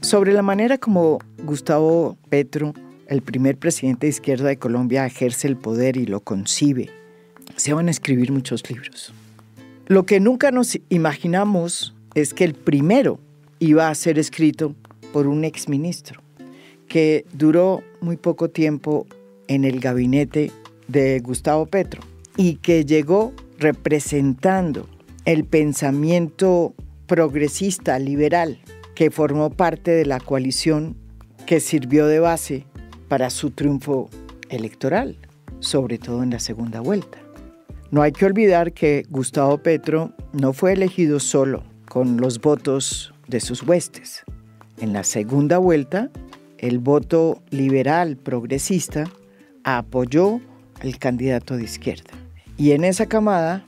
Sobre la manera como Gustavo Petro, el primer presidente de izquierda de Colombia, ejerce el poder y lo concibe, se van a escribir muchos libros. Lo que nunca nos imaginamos es que el primero iba a ser escrito por un exministro que duró muy poco tiempo en el gabinete de Gustavo Petro y que llegó representando el pensamiento progresista, liberal, que formó parte de la coalición que sirvió de base para su triunfo electoral, sobre todo en la segunda vuelta. No hay que olvidar que Gustavo Petro no fue elegido solo con los votos de sus huestes. En la segunda vuelta, el voto liberal progresista apoyó al candidato de izquierda. Y en esa camada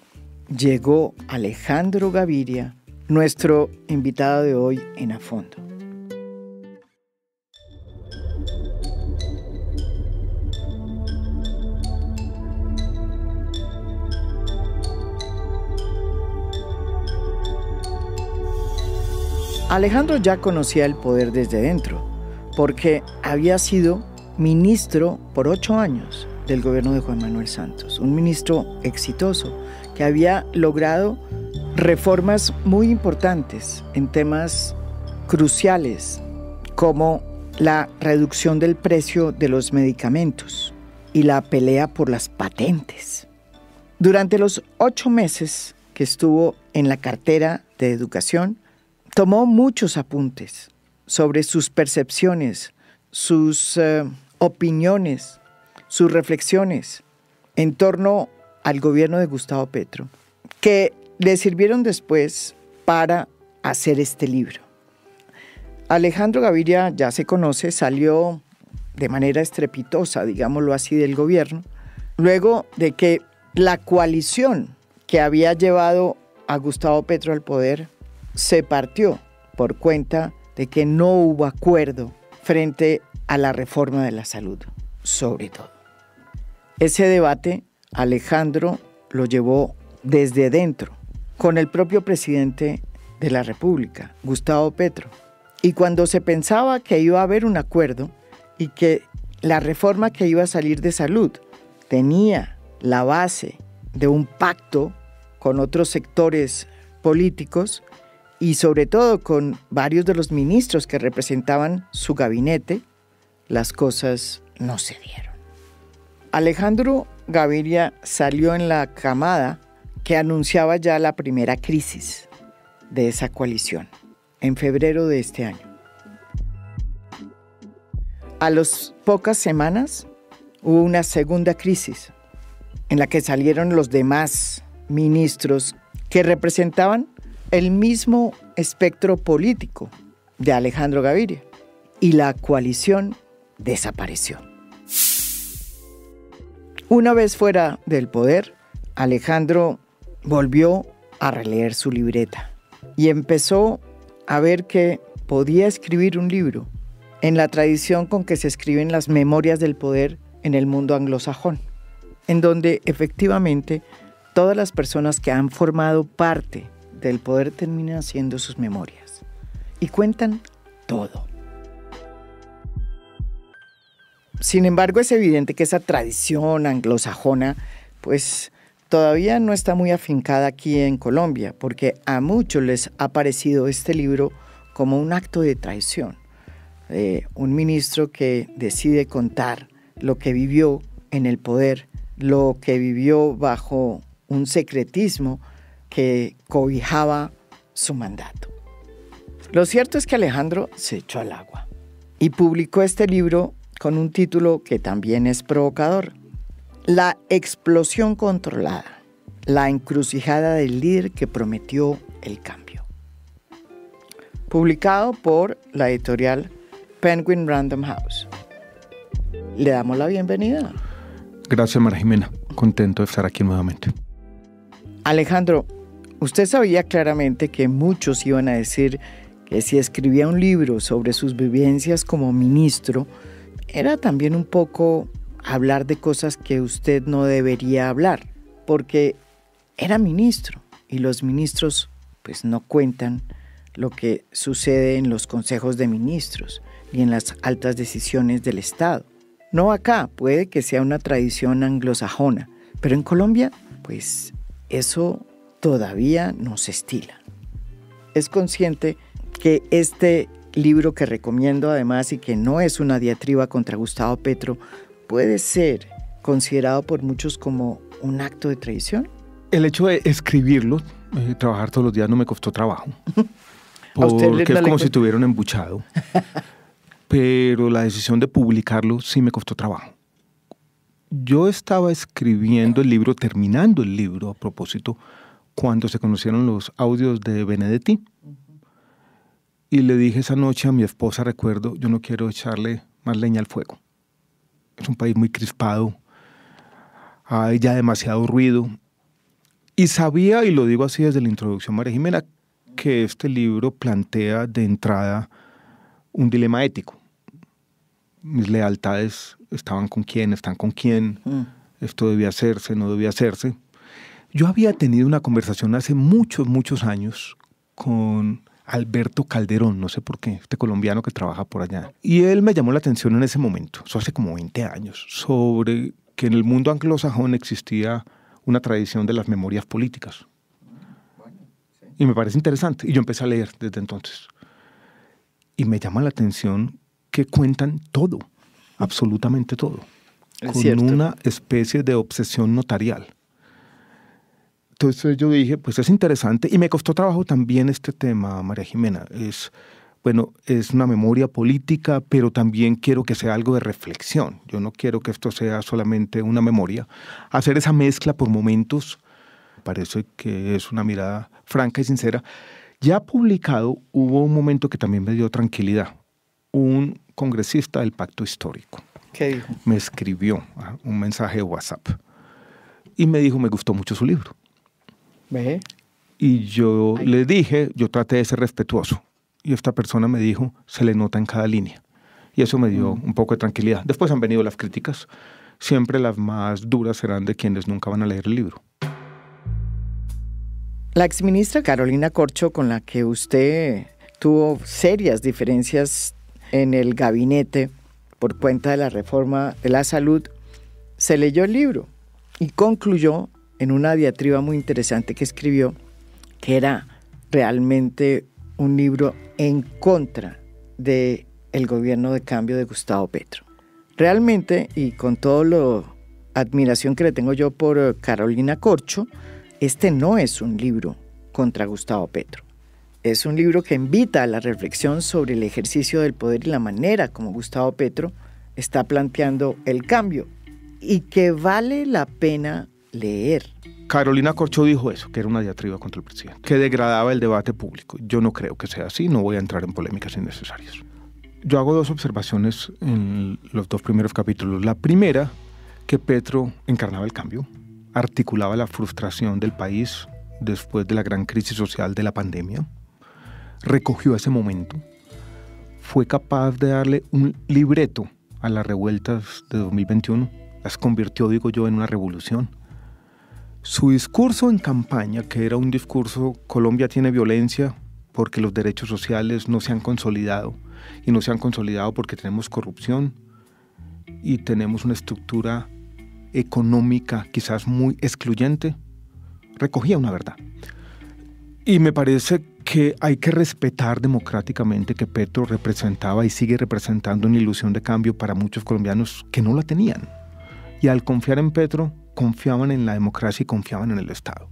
llegó Alejandro Gaviria, nuestro invitado de hoy en A Fondo. Alejandro ya conocía el poder desde dentro, porque había sido ministro por 8 años del gobierno de Juan Manuel Santos, un ministro exitoso que había logrado reformas muy importantes en temas cruciales como la reducción del precio de los medicamentos y la pelea por las patentes. Durante los 8 meses que estuvo en la cartera de Educación, tomó muchos apuntes sobre sus percepciones, sus opiniones, sus reflexiones en torno al gobierno de Gustavo Petro, que le sirvieron después para hacer este libro. Alejandro Gaviria, ya se conoce, salió de manera estrepitosa, digámoslo así, del gobierno, luego de que la coalición que había llevado a Gustavo Petro al poder se partió por cuenta de que no hubo acuerdo frente a la reforma de la salud, sobre todo. Ese debate Alejandro lo llevó desde dentro, con el propio presidente de la República, Gustavo Petro. Y cuando se pensaba que iba a haber un acuerdo y que la reforma que iba a salir de salud tenía la base de un pacto con otros sectores políticos y sobre todo con varios de los ministros que representaban su gabinete, las cosas no se dieron. Alejandro Gaviria salió en la camada que anunciaba ya la primera crisis de esa coalición, en febrero de este año. A las pocas semanas hubo una segunda crisis en la que salieron los demás ministros que representaban el mismo espectro político de Alejandro Gaviria y la coalición desapareció. Una vez fuera del poder, Alejandro volvió a releer su libreta y empezó a ver que podía escribir un libro en la tradición con que se escriben las memorias del poder en el mundo anglosajón, en donde efectivamente todas las personas que han formado parte del poder terminan haciendo sus memorias y cuentan todo. Sin embargo, es evidente que esa tradición anglosajona pues todavía no está muy afincada aquí en Colombia, porque a muchos les ha parecido este libro como un acto de traición. Un ministro que decide contar lo que vivió en el poder, lo que vivió bajo un secretismo que cobijaba su mandato. Lo cierto es que Alejandro se echó al agua y publicó este libro con un título que también es provocador: La explosión controlada, la encrucijada del líder que prometió el cambio. Publicado por la editorial Penguin Random House. Le damos la bienvenida. Gracias, María Jimena. Contento de estar aquí nuevamente. Alejandro, usted sabía claramente que muchos iban a decir que si escribía un libro sobre sus vivencias como ministro, era también un poco hablar de cosas que usted no debería hablar, porque era ministro y los ministros pues no cuentan lo que sucede en los consejos de ministros y en las altas decisiones del Estado. No acá, puede que sea una tradición anglosajona, pero en Colombia, pues eso todavía no se estila. Es consciente que este libro que recomiendo además y que no es una diatriba contra Gustavo Petro, puede ser considerado por muchos como un acto de traición. El hecho de escribirlo, trabajar todos los días no me costó trabajo. Porque es como si tuviera un embuchado. Pero la decisión de publicarlo sí me costó trabajo. Yo estaba escribiendo el libro, terminando el libro a propósito, cuando se conocieron los audios de Benedetti. Y le dije esa noche a mi esposa, recuerdo, yo no quiero echarle más leña al fuego. Es un país muy crispado, hay ya demasiado ruido. Y sabía, y lo digo así desde la introducción, María Jimena, que este libro plantea de entrada un dilema ético. Mis lealtades estaban con quién, están con quién, esto debía hacerse, no debía hacerse. Yo había tenido una conversación hace muchos, muchos años con Alberto Calderón, no sé por qué, este colombiano que trabaja por allá. Y él me llamó la atención en ese momento, eso hace como 20 años, sobre que en el mundo anglosajón existía una tradición de las memorias políticas. Y me parece interesante. Y yo empecé a leer desde entonces. Y me llama la atención que cuentan todo, absolutamente todo, con una especie de obsesión notarial. Entonces yo dije, pues es interesante. Y me costó trabajo también este tema, María Jimena. Es una memoria política, pero también quiero que sea algo de reflexión. Yo no quiero que esto sea solamente una memoria. Hacer esa mezcla por momentos parece que es una mirada franca y sincera. Ya publicado, hubo un momento que también me dio tranquilidad. Un congresista del Pacto Histórico. ¿Qué dijo? Me escribió un mensaje de WhatsApp y me dijo, me gustó mucho su libro. ¿Ve? Y yo le dije, yo traté de ser respetuoso. Y esta persona me dijo, se le nota en cada línea. Y eso me dio un poco de tranquilidad. Después han venido las críticas. Siempre las más duras serán de quienes nunca van a leer el libro. La exministra Carolina Corcho, con la que usted tuvo serias diferencias en el gabinete por cuenta de la reforma de la salud, se leyó el libro y concluyó en una diatriba muy interesante que escribió, que era realmente un libro en contra del gobierno de cambio de Gustavo Petro. Realmente, y con toda la admiración que le tengo yo por Carolina Corcho, este no es un libro contra Gustavo Petro. Es un libro que invita a la reflexión sobre el ejercicio del poder y la manera como Gustavo Petro está planteando el cambio y que vale la pena leer. Carolina Corcho dijo eso, que era una diatriba contra el presidente, que degradaba el debate público. Yo no creo que sea así, no voy a entrar en polémicas innecesarias. Yo hago dos observaciones en los dos primeros capítulos. La primera, que Petro encarnaba el cambio, articulaba la frustración del país después de la gran crisis social de la pandemia, recogió ese momento, fue capaz de darle un libreto a las revueltas de 2021, las convirtió, digo yo, en una revolución. Su discurso en campaña, que era un discurso, Colombia tiene violencia porque los derechos sociales no se han consolidado, y no se han consolidado porque tenemos corrupción y tenemos una estructura económica quizás muy excluyente, recogía una verdad. Y me parece que hay que respetar democráticamente que Petro representaba y sigue representando una ilusión de cambio para muchos colombianos que no la tenían. Y al confiar en Petro, confiaban en la democracia y confiaban en el Estado.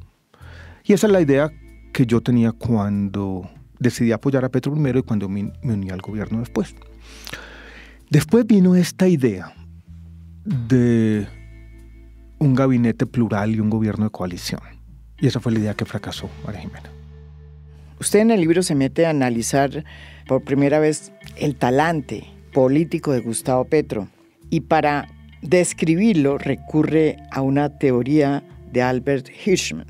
Y esa es la idea que yo tenía cuando decidí apoyar a Petro primero y cuando me uní al gobierno después. Después vino esta idea de un gabinete plural y un gobierno de coalición. Y esa fue la idea que fracasó, María Jimena. Usted en el libro se mete a analizar por primera vez el talante político de Gustavo Petro y para describirlo recurre a una teoría de Albert Hirschman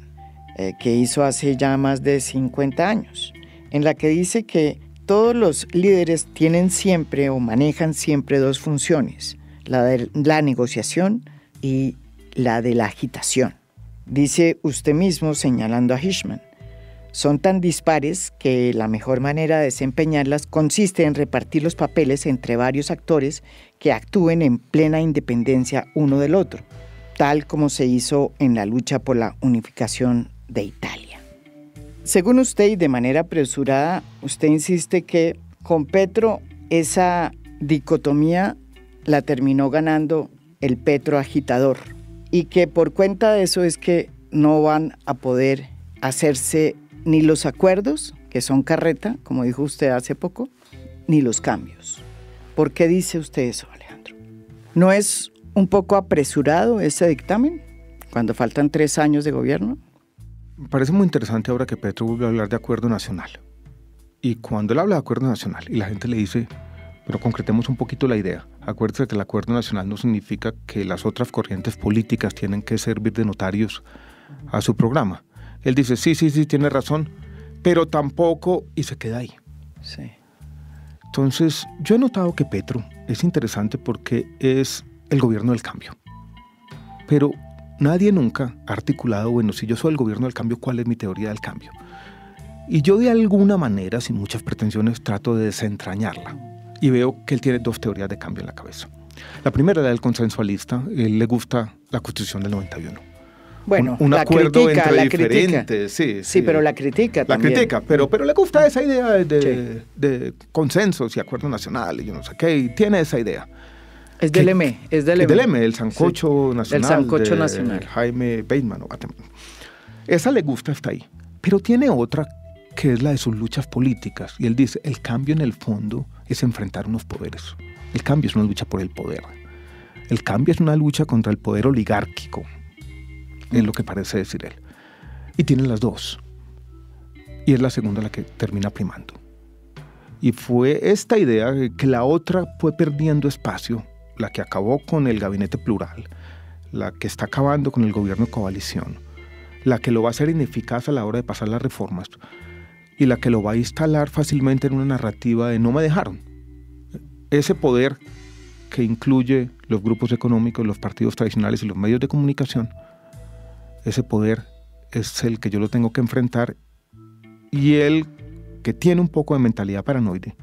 que hizo hace ya más de 50 años, en la que dice que todos los líderes tienen siempre o manejan siempre dos funciones, la de la negociación y la de la agitación. Dice usted mismo, señalando a Hirschman, son tan dispares que la mejor manera de desempeñarlas consiste en repartir los papeles entre varios actores que actúen en plena independencia uno del otro, tal como se hizo en la lucha por la unificación de Italia. Según usted, y de manera apresurada, usted insiste que con Petro esa dicotomía la terminó ganando el Petro agitador y que por cuenta de eso es que no van a poder hacerse ni los acuerdos, que son carreta, como dijo usted hace poco, ni los cambios. ¿Por qué dice usted eso, Alejandro? ¿No es un poco apresurado ese dictamen cuando faltan 3 años de gobierno? Me parece muy interesante ahora que Petro vuelve a hablar de acuerdo nacional. Y cuando él habla de acuerdo nacional y la gente le dice, pero concretemos un poquito la idea, acuérdese que el acuerdo nacional no significa que las otras corrientes políticas tienen que servir de notarios a su programa. Él dice, sí, tiene razón, pero tampoco, y se queda ahí. Sí. Entonces, yo he notado que Petro es interesante porque es el gobierno del cambio. Pero nadie nunca ha articulado, bueno, si yo soy el gobierno del cambio, ¿cuál es mi teoría del cambio? Y yo de alguna manera, sin muchas pretensiones, trato de desentrañarla. Y veo que él tiene 2 teorías de cambio en la cabeza. La primera es la del consensualista. Él le gusta la Constitución del 91. Bueno, un la acuerdo critica, entre la diferentes. critica. Sí, pero la critica también. La critica, pero le gusta esa idea de consensos y acuerdo nacional y yo no sé qué, y tiene esa idea. Es del M, es del M, el sancocho nacional. El sancocho nacional. Jaime Bateman. Esa le gusta, está ahí. Pero tiene otra que es la de sus luchas políticas. Y él dice, el cambio en el fondo es enfrentar unos poderes. El cambio es una lucha por el poder. El cambio es una lucha contra el poder oligárquico. Es lo que parece decir él. Y tiene las 2. Y es la segunda la que termina primando. Y fue esta idea que la otra fue perdiendo espacio, la que acabó con el gabinete plural, la que está acabando con el gobierno de coalición, la que lo va a hacer ineficaz a la hora de pasar las reformas y la que lo va a instalar fácilmente en una narrativa de no me dejaron. Ese poder que incluye los grupos económicos, los partidos tradicionales y los medios de comunicación, ese poder es el que yo lo tengo que enfrentar, y él, que tiene un poco de mentalidad paranoide,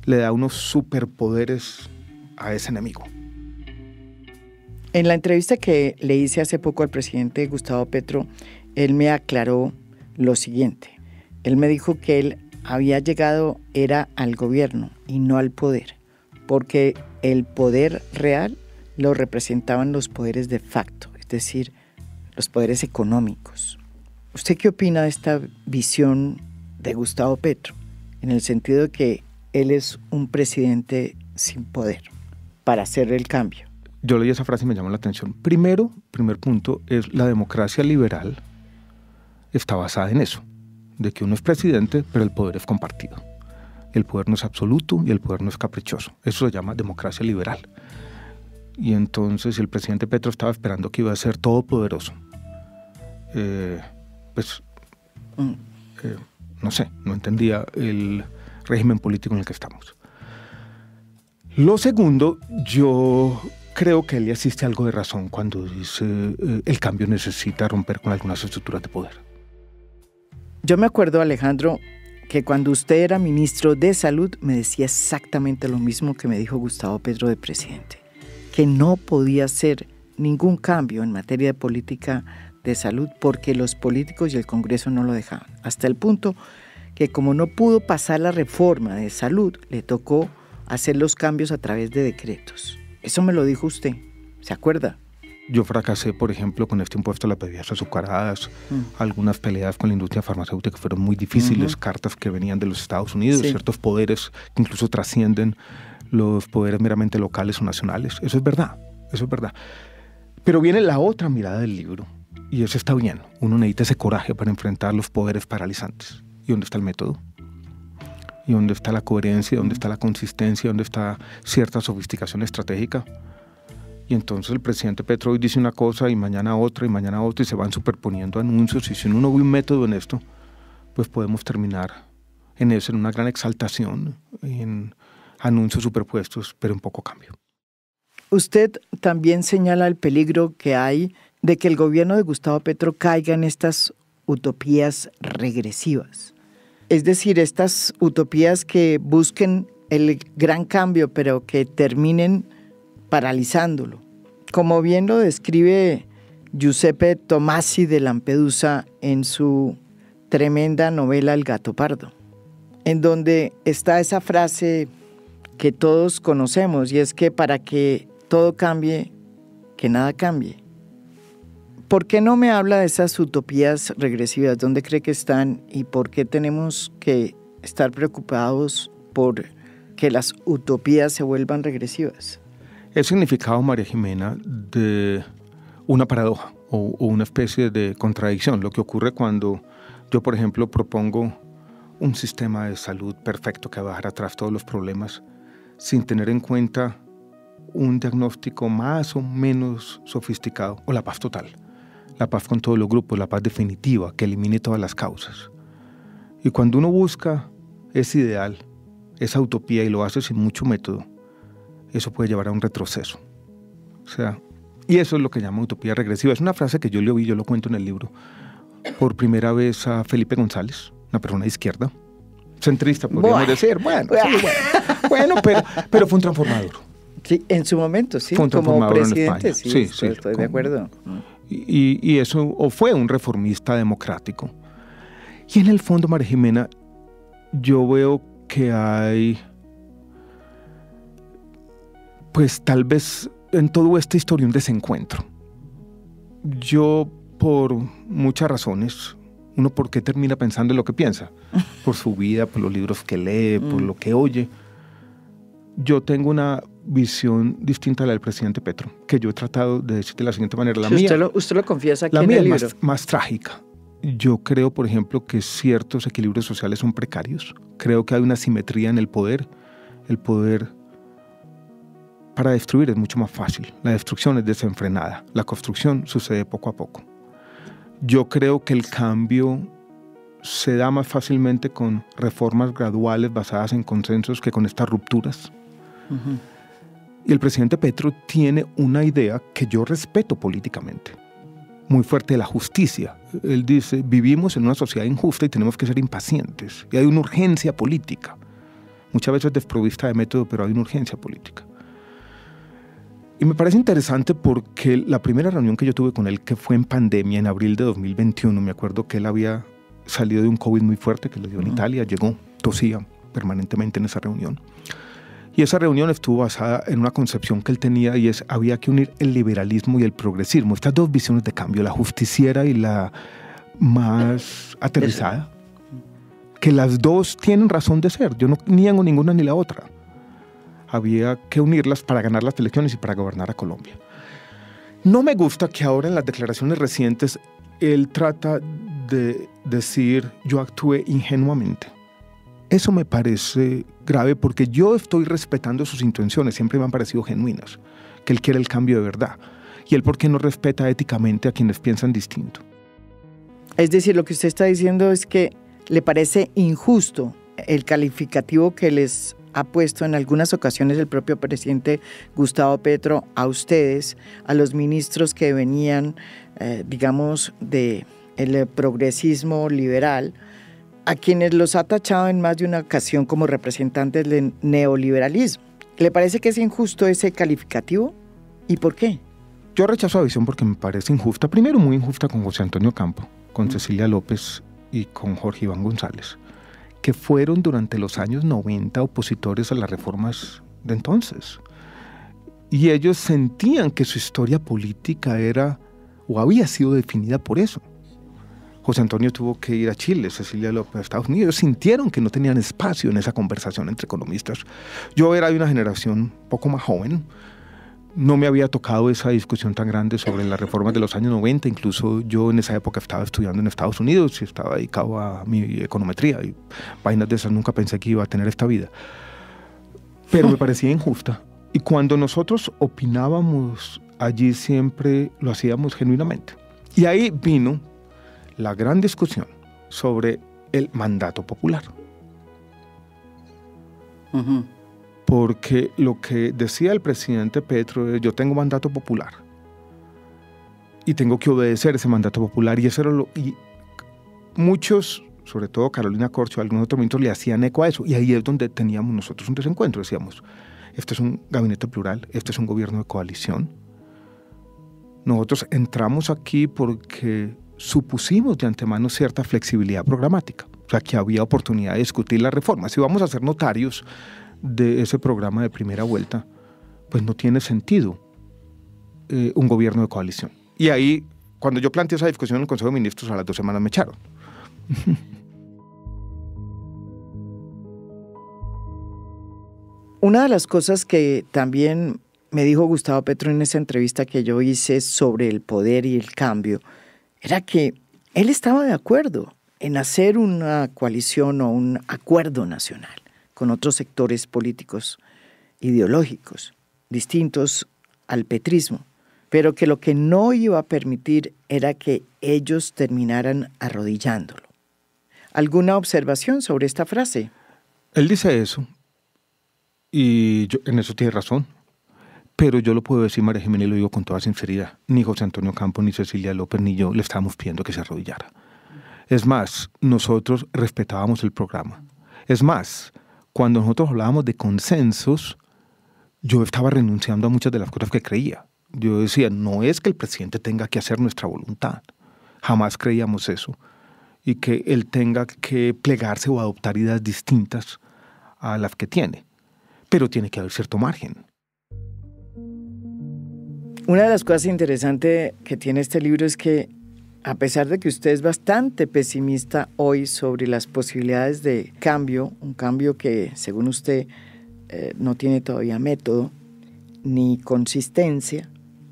le da unos superpoderes a ese enemigo. En la entrevista que le hice hace poco al presidente Gustavo Petro, él me aclaró lo siguiente. Él me dijo que él había llegado era al gobierno y no al poder, porque el poder real lo representaban los poderes de facto, es decir, los poderes económicos. ¿Usted qué opina de esta visión de Gustavo Petro? En el sentido de que él es un presidente sin poder para hacer el cambio. Yo leí esa frase y me llamó la atención. Primer punto es la democracia liberal está basada en eso, de que uno es presidente, pero el poder es compartido. El poder no es absoluto y el poder no es caprichoso. Eso se llama democracia liberal. Y entonces el presidente Petro estaba esperando que iba a ser todopoderoso. No sé, no entendía el régimen político en el que estamos. Lo segundo, yo creo que él le asiste algo de razón cuando dice el cambio necesita romper con algunas estructuras de poder. Yo me acuerdo, Alejandro, que cuando usted era ministro de Salud me decía exactamente lo mismo que me dijo Gustavo Petro de presidente, que no podía hacer ningún cambio en materia de política de salud porque los políticos y el Congreso no lo dejaban. Hasta el punto que como no pudo pasar la reforma de salud, le tocó hacer los cambios a través de decretos. Eso me lo dijo usted, ¿se acuerda? Yo fracasé, por ejemplo, con este impuesto a las bebidas azucaradas, algunas peleas con la industria farmacéutica que fueron muy difíciles, cartas que venían de los Estados Unidos, ciertos poderes que incluso trascienden los poderes meramente locales o nacionales. Eso es verdad. Pero viene la otra mirada del libro, y eso está bien. Uno necesita ese coraje para enfrentar los poderes paralizantes. ¿Y dónde está el método? ¿Y dónde está la coherencia? ¿Dónde está la consistencia? ¿Dónde está cierta sofisticación estratégica? Y entonces el presidente Petro hoy dice una cosa y mañana otra y se van superponiendo anuncios, y si uno ve un método en esto, pues podemos terminar en eso, en una gran exaltación, en anuncios superpuestos, pero en poco cambio. Usted también señala el peligro que hay de que el gobierno de Gustavo Petro caiga en estas utopías regresivas. Es decir, estas utopías que busquen el gran cambio, pero que terminen paralizándolo. Como bien lo describe Giuseppe Tomasi de Lampedusa en su tremenda novela El gato pardo, en donde está esa frase que todos conocemos, y es que para que todo cambie, que nada cambie. ¿Por qué no me habla de esas utopías regresivas? ¿Dónde cree que están y por qué tenemos que estar preocupados por que las utopías se vuelvan regresivas? El significado, María Jimena, de una paradoja o una especie de contradicción. Lo que ocurre cuando yo, por ejemplo, propongo un sistema de salud perfecto que va a dejar atrás todos los problemas sin tener en cuenta un diagnóstico más o menos sofisticado, o la paz total. La paz con todos los grupos, la paz definitiva, que elimine todas las causas. Y cuando uno busca ese ideal, esa utopía, y lo hace sin mucho método, eso puede llevar a un retroceso. O sea, y eso es lo que llama utopía regresiva. Es una frase que yo le oí, yo lo cuento en el libro, por primera vez a Felipe González, una persona de izquierda, centrista, podríamos decir. Bueno, pero fue un transformador. Sí, en su momento, sí, fue un como presidente, en España. Sí, estoy de acuerdo. Y eso, o fue un reformista democrático. Y en el fondo, María Jimena, yo veo que hay, pues tal vez en toda esta historia, un desencuentro. Yo, por muchas razones, uno por qué termina pensando en lo que piensa, por su vida, por los libros que lee, por lo que oye. Yo tengo una visión distinta a la del presidente Petro, que yo he tratado de decir de la siguiente manera. Usted lo confiesa aquí en el libro. La mía es más trágica. Yo creo, por ejemplo, que ciertos equilibrios sociales son precarios. Creo que hay una simetría en el poder. El poder para destruir es mucho más fácil. La destrucción es desenfrenada. La construcción sucede poco a poco. Yo creo que el cambio se da más fácilmente con reformas graduales basadas en consensos que con estas rupturas. Y el presidente Petro tiene una idea que yo respeto políticamente, muy fuerte, de la justicia. Él dice, vivimos en una sociedad injusta y tenemos que ser impacientes. Y hay una urgencia política, muchas veces desprovista de método, pero hay una urgencia política. Y me parece interesante porque la primera reunión que yo tuve con él, que fue en pandemia, en abril de 2021, me acuerdo que él había salido de un COVID muy fuerte que le dio en Italia, llegó, tosía permanentemente en esa reunión. Y esa reunión estuvo basada en una concepción que él tenía, y es, había que unir el liberalismo y el progresismo, estas dos visiones de cambio, la justiciera y la más aterrizada, que las dos tienen razón de ser. Yo no niego ninguna ni la otra. Había que unirlas para ganar las elecciones y para gobernar a Colombia. No me gusta que ahora en las declaraciones recientes él trata de decir yo actué ingenuamente. Eso me parece grave porque yo estoy respetando sus intenciones, siempre me han parecido genuinas, que él quiere el cambio de verdad. Y él, ¿por qué no respeta éticamente a quienes piensan distinto? Es decir, lo que usted está diciendo es que le parece injusto el calificativo que les ha puesto en algunas ocasiones el propio presidente Gustavo Petro a ustedes, a los ministros que venían, digamos, del progresismo liberal, a quienes los ha tachado en más de una ocasión como representantes del neoliberalismo. ¿Le parece que es injusto ese calificativo? ¿Y por qué? Yo rechazo la visión porque me parece injusta. Primero, muy injusta con José Antonio Campo, con Cecilia López y con Jorge Iván González, que fueron durante los años 90 opositores a las reformas de entonces. Y ellos sentían que su historia política era o había sido definida por eso. José Antonio tuvo que ir a Chile, Cecilia López a Estados Unidos. Ellos sintieron que no tenían espacio en esa conversación entre economistas. Yo era de una generación un poco más joven. No me había tocado esa discusión tan grande sobre las reformas de los años 90. Incluso yo en esa época estaba estudiando en Estados Unidos y estaba dedicado a mi econometría. Y vainas de esas nunca pensé que iba a tener esta vida. Pero me parecía injusta. Y cuando nosotros opinábamos allí siempre lo hacíamos genuinamente. Y ahí vino la gran discusión sobre el mandato popular. Porque lo que decía el presidente Petro es, yo tengo mandato popular y tengo que obedecer ese mandato popular, y eso era muchos, sobre todo Carolina Corcho, algunos otros ministros le hacían eco a eso, y ahí es donde teníamos nosotros un desencuentro. Decíamos, este es un gabinete plural, este es un gobierno de coalición. Nosotros entramos aquí porque supusimos de antemano cierta flexibilidad programática, o sea, que había oportunidad de discutir la reforma. Si vamos a ser notarios de ese programa de primera vuelta, pues no tiene sentido un gobierno de coalición. Y ahí, cuando yo planteé esa discusión en el Consejo de Ministros, a las 2 semanas me echaron. Una de las cosas que también me dijo Gustavo Petro en esa entrevista que yo hice sobre el poder y el cambio era que él estaba de acuerdo en hacer una coalición o un acuerdo nacional con otros sectores políticos ideológicos distintos al petrismo, pero que lo que no iba a permitir era que ellos terminaran arrodillándolo. ¿Alguna observación sobre esta frase? Él dice eso, y en eso tiene razón, pero yo lo puedo decir, María Jimena, y lo digo con toda sinceridad. Ni José Antonio Campos, ni Cecilia López, ni yo le estábamos pidiendo que se arrodillara. Es más, nosotros respetábamos el programa. Es más, cuando nosotros hablábamos de consensos, yo estaba renunciando a muchas de las cosas que creía. Yo decía, no es que el presidente tenga que hacer nuestra voluntad. Jamás creíamos eso. Y que él tenga que plegarse o adoptar ideas distintas a las que tiene. Pero tiene que haber cierto margen. Una de las cosas interesantes que tiene este libro es que, a pesar de que usted es bastante pesimista hoy sobre las posibilidades de cambio, un cambio que, según usted, no tiene todavía método ni consistencia,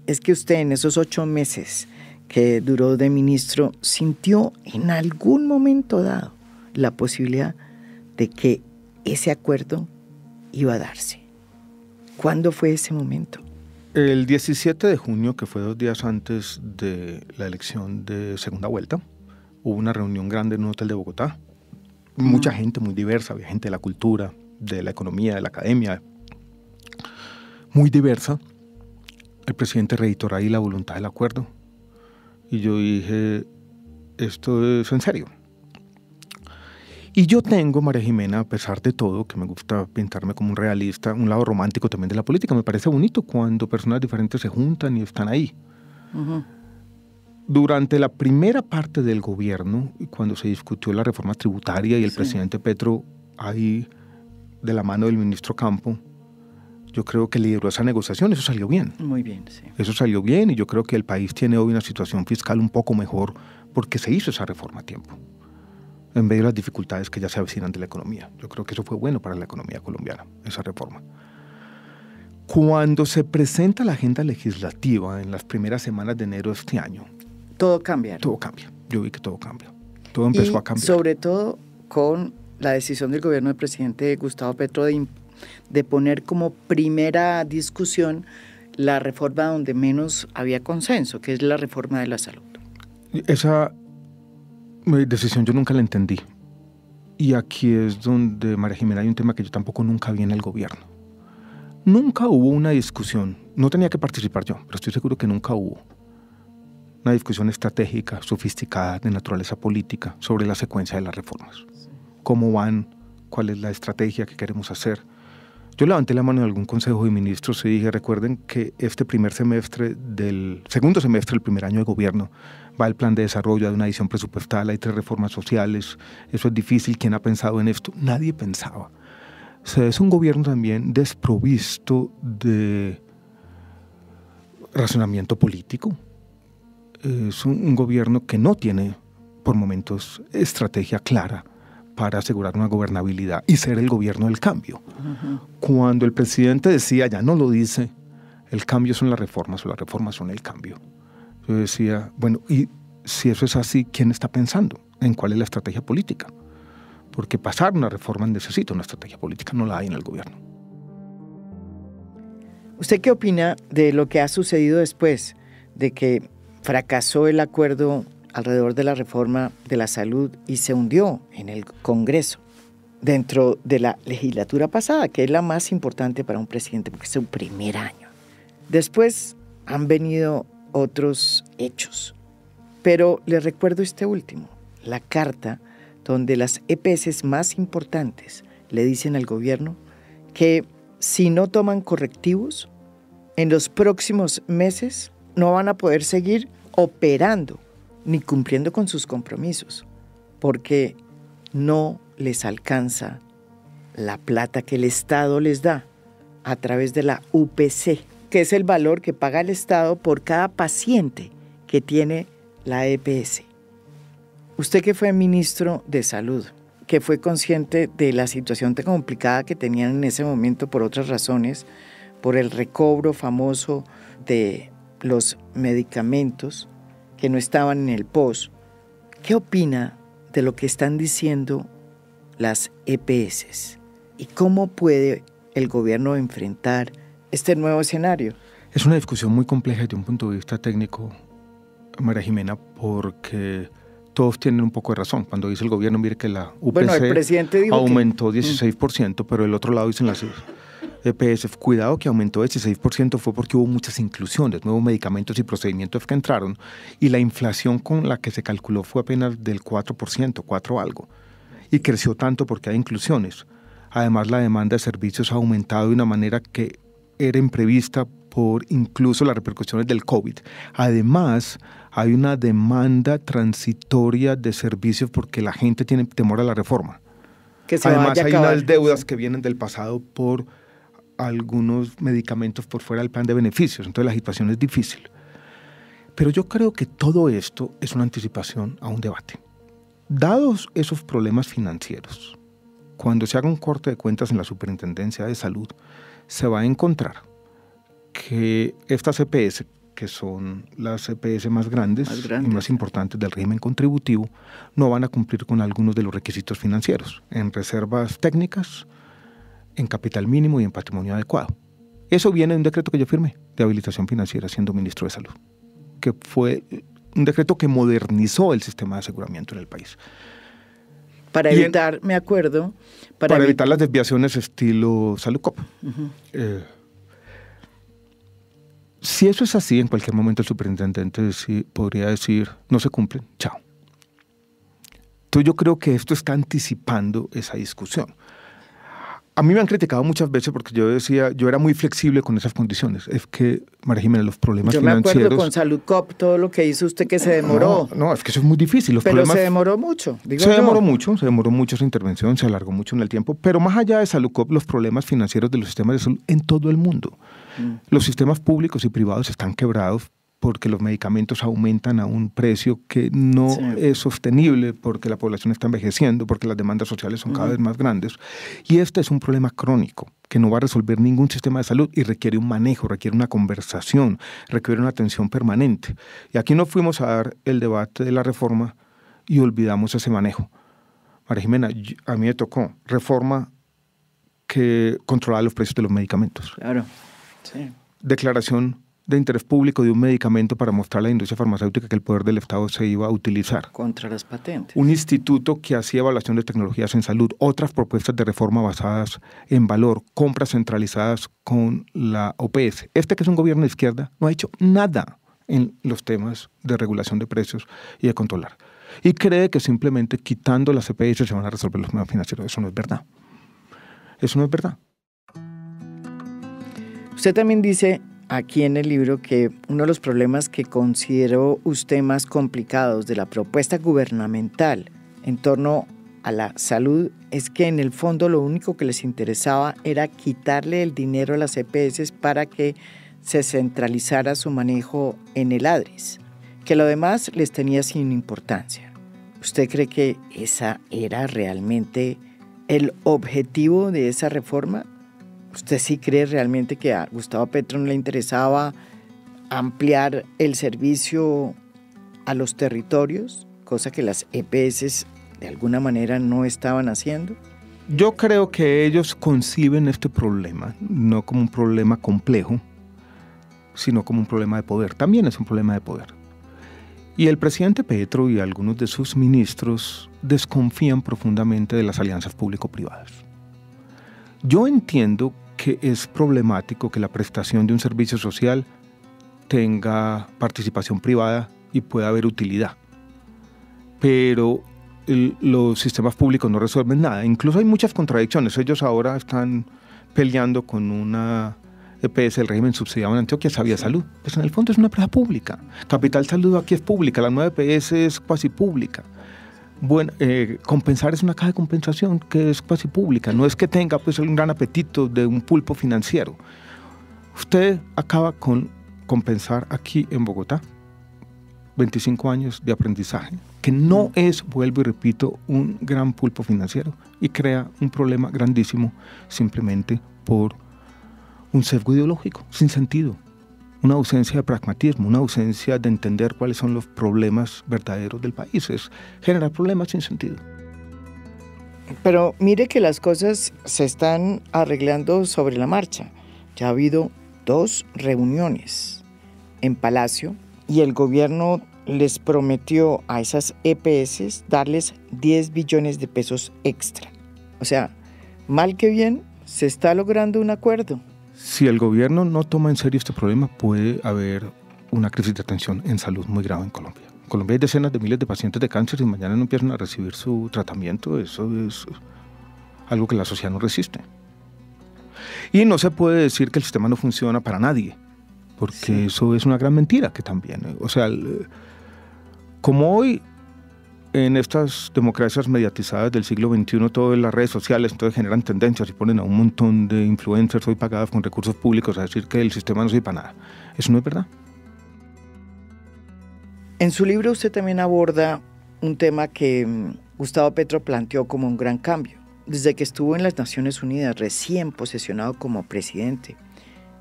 es que usted en esos 8 meses que duró de ministro sintió en algún momento dado la posibilidad de que ese acuerdo iba a darse. ¿Cuándo fue ese momento? El 17 de junio, que fue 2 días antes de la elección de segunda vuelta, hubo una reunión grande en un hotel de Bogotá. Mucha gente muy diversa, había gente de la cultura, de la economía, de la academia, muy diversa. El presidente reiteró ahí la voluntad del acuerdo. Y yo dije, esto es en serio. Y yo tengo, María Jimena, a pesar de todo, que me gusta pintarme como un realista, un lado romántico también de la política. Me parece bonito cuando personas diferentes se juntan y están ahí. Uh-huh. Durante la primera parte del gobierno, cuando se discutió la reforma tributaria y el presidente Petro ahí de la mano del ministro Campo, yo creo que lideró esa negociación. Eso salió bien. Muy bien, sí. Eso salió bien, y yo creo que el país tiene hoy una situación fiscal un poco mejor porque se hizo esa reforma a tiempo, en medio de las dificultades que ya se avecinan de la economía. Yo creo que eso fue bueno para la economía colombiana, esa reforma. Cuando se presenta la agenda legislativa en las primeras semanas de enero de este año, todo cambia. Todo cambia. Yo vi que todo cambia. Todo empezó a cambiar. Sobre todo con la decisión del gobierno del presidente Gustavo Petro de poner como primera discusión la reforma donde menos había consenso, que es la reforma de la salud. Esa decisión yo nunca la entendí. Y aquí es donde, María Jimena, hay un tema que yo tampoco nunca vi en el gobierno. Nunca hubo una discusión, no tenía que participar yo, pero estoy seguro que nunca hubo una discusión estratégica, sofisticada, de naturaleza política, sobre la secuencia de las reformas. ¿Cómo van? ¿Cuál es la estrategia que queremos hacer? Yo levanté la mano en algún consejo de ministros y dije, recuerden que este segundo semestre del primer año de gobierno va el plan de desarrollo, de una edición presupuestal, hay 3 reformas sociales, eso es difícil, ¿quién ha pensado en esto? Nadie pensaba. O sea, es un gobierno también desprovisto de razonamiento político. Es un gobierno que no tiene, por momentos, estrategia clara para asegurar una gobernabilidad y ser el gobierno del cambio. Uh-huh. Cuando el presidente decía, ya no lo dice, el cambio son las reformas o las reformas son el cambio. Yo decía, bueno, y si eso es así, ¿quién está pensando en cuál es la estrategia política? Porque pasar una reforma necesita una estrategia política, no la hay en el gobierno. ¿Usted qué opina de lo que ha sucedido después de que fracasó el acuerdo alrededor de la reforma de la salud y se hundió en el Congreso, dentro de la legislatura pasada, que es la más importante para un presidente porque es su primer año? Después han venido otros hechos, pero les recuerdo este último. la carta donde las EPS más importantes le dicen al gobierno que si no toman correctivos, en los próximos meses no van a poder seguir operando ni cumpliendo con sus compromisos, porque no les alcanza la plata que el Estado les da a través de la UPC, que es el valor que paga el Estado por cada paciente que tiene la EPS. Usted que fue ministro de Salud, que fue consciente de la situación tan complicada que tenían en ese momento por otras razones, por el recobro famoso de los medicamentos que no estaban en el POS, ¿qué opina de lo que están diciendo las EPS? ¿Y cómo puede el gobierno enfrentar este nuevo escenario? Es una discusión muy compleja desde un punto de vista técnico, María Jimena, porque todos tienen un poco de razón. Cuando dice el gobierno, mire que la UPC el presidente dijo aumentó 16%, pero del otro lado dicen las EPS, cuidado que aumentó 16% fue porque hubo muchas inclusiones, nuevos medicamentos y procedimientos que entraron, y la inflación con la que se calculó fue apenas del 4%, 4 algo, y creció tanto porque hay inclusiones. Además, la demanda de servicios ha aumentado de una manera que era imprevista por incluso las repercusiones del COVID. Además, hay una demanda transitoria de servicios porque la gente tiene temor a la reforma. Además, hay unas deudas que vienen del pasado por algunos medicamentos por fuera del plan de beneficios. Entonces, la situación es difícil. Pero yo creo que todo esto es una anticipación a un debate. Dados esos problemas financieros, cuando se haga un corte de cuentas en la Superintendencia de Salud, se va a encontrar que estas EPS, que son las EPS más grandes y más importantes del régimen contributivo, no van a cumplir con algunos de los requisitos financieros, en reservas técnicas, en capital mínimo y en patrimonio adecuado. Eso viene de un decreto que yo firmé de habilitación financiera siendo ministro de Salud, que fue un decreto que modernizó el sistema de aseguramiento en el país. Para evitar, me acuerdo... Para evitar las desviaciones estilo Saludcop. Si eso es así, en cualquier momento el superintendente podría decir, no se cumplen, chao. Entonces yo creo que esto está anticipando esa discusión. A mí me han criticado muchas veces porque yo decía, yo era muy flexible con esas condiciones. Es que, María Jimena, los problemas financieros... Yo me acuerdo con Saludcop, todo lo que hizo usted que se demoró. No, es que eso es muy difícil. Pero se demoró mucho, se demoró mucho esa intervención, se alargó mucho en el tiempo. Pero más allá de Saludcop, los problemas financieros de los sistemas de salud en todo el mundo. Los sistemas públicos y privados están quebrados porque los medicamentos aumentan a un precio que no es sostenible, porque la población está envejeciendo, porque las demandas sociales son cada vez más grandes. Y este es un problema crónico que no va a resolver ningún sistema de salud y requiere un manejo, requiere una conversación, requiere una atención permanente. Y aquí nos fuimos a dar el debate de la reforma y olvidamos ese manejo. María Jimena, a mí me tocó reforma que controlaba los precios de los medicamentos. Claro, sí. Declaración de interés público de un medicamento para mostrar a la industria farmacéutica que el poder del Estado se iba a utilizar. Contra las patentes. Un instituto que hacía evaluación de tecnologías en salud, otras propuestas de reforma basadas en valor, compras centralizadas con la OPS. Este que es un gobierno de izquierda no ha hecho nada en los temas de regulación de precios y de controlar. Y cree que simplemente quitando las EPS se van a resolver los problemas financieros. Eso no es verdad. Eso no es verdad. Usted también dice aquí en el libro que uno de los problemas que consideró usted más complicados de la propuesta gubernamental en torno a la salud es que en el fondo lo único que les interesaba era quitarle el dinero a las EPS para que se centralizara su manejo en el ADRES, que lo demás les tenía sin importancia. ¿Usted cree que esa era realmente el objetivo de esa reforma? ¿Usted sí cree realmente que a Gustavo Petro no le interesaba ampliar el servicio a los territorios, cosa que las EPS de alguna manera no estaban haciendo? Yo creo que ellos conciben este problema no como un problema complejo, sino como un problema de poder. También es un problema de poder. Y el presidente Petro y algunos de sus ministros desconfían profundamente de las alianzas público-privadas. Yo entiendo que es problemático que la prestación de un servicio social tenga participación privada y pueda haber utilidad. pero los sistemas públicos no resuelven nada. Incluso hay muchas contradicciones. Ellos ahora están peleando con una EPS del régimen subsidiado en Antioquia, Sabia Salud. Pues en el fondo es una empresa pública. Capital Salud aquí es pública, la nueva EPS es cuasi pública. Bueno, Compensar es una caja de compensación que es cuasi pública. No es que tenga pues un gran apetito de un pulpo financiero. Usted acaba con Compensar aquí en Bogotá 25 años de aprendizaje, que no es, vuelvo y repito, un gran pulpo financiero y crea un problema grandísimo simplemente por un sesgo ideológico, sin sentido, una ausencia de pragmatismo, una ausencia de entender cuáles son los problemas verdaderos del país, es generar problemas sin sentido. Pero mire que las cosas se están arreglando sobre la marcha. Ya ha habido 2 reuniones en Palacio y el gobierno les prometió a esas EPS darles 10 billones de pesos extra. O sea, mal que bien, se está logrando un acuerdo. Si el gobierno no toma en serio este problema, puede haber una crisis de atención en salud muy grave en Colombia. En Colombia hay decenas de miles de pacientes de cáncer y mañana no empiezan a recibir su tratamiento. Eso es algo que la sociedad no resiste. Y no se puede decir que el sistema no funciona para nadie, porque eso es una gran mentira que también. O sea, como hoy en estas democracias mediatizadas del siglo XXI, todo en las redes sociales, entonces generan tendencias y ponen a un montón de influencers hoy pagados con recursos públicos a decir que el sistema no sirve para nada. Eso no es verdad. En su libro usted también aborda un tema que Gustavo Petro planteó como un gran cambio. Desde que estuvo en las Naciones Unidas, recién posesionado como presidente,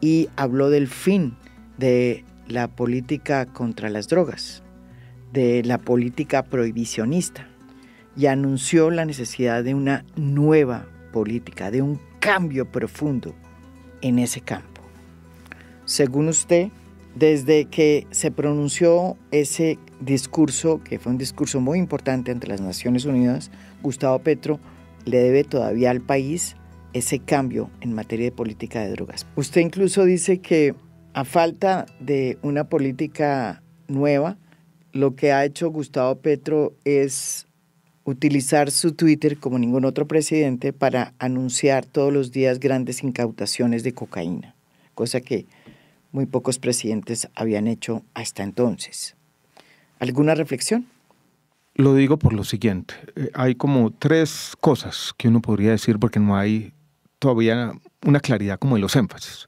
y habló del fin de la política contra las drogas, de la política prohibicionista, y anunció la necesidad de una nueva política, de un cambio profundo en ese campo. Según usted, desde que se pronunció ese discurso, que fue un discurso muy importante ante las Naciones Unidas, Gustavo Petro le debe todavía al país ese cambio en materia de política de drogas. Usted incluso dice que a falta de una política nueva, lo que ha hecho Gustavo Petro es utilizar su Twitter como ningún otro presidente para anunciar todos los días grandes incautaciones de cocaína, cosa que muy pocos presidentes habían hecho hasta entonces. ¿Alguna reflexión? Lo digo por lo siguiente. Hay como 3 cosas que uno podría decir porque no hay todavía una claridad como de los énfasis.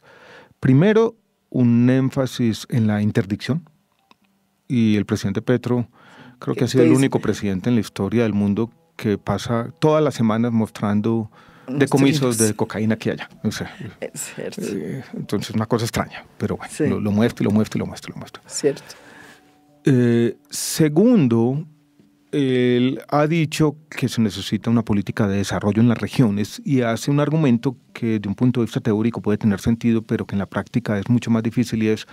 Primero, un énfasis en la interdicción. Y el presidente Petro creo que ha sido el único presidente en la historia del mundo que pasa todas las semanas mostrando decomisos de cocaína que haya. O sea, es cierto. Entonces, una cosa extraña, pero bueno, sí. lo muestra y lo muestra y lo muestra y lo muestra. Cierto. Segundo, él ha dicho que se necesita una política de desarrollo en las regiones y hace un argumento que de un punto de vista teórico puede tener sentido, pero que en la práctica es mucho más difícil, y es: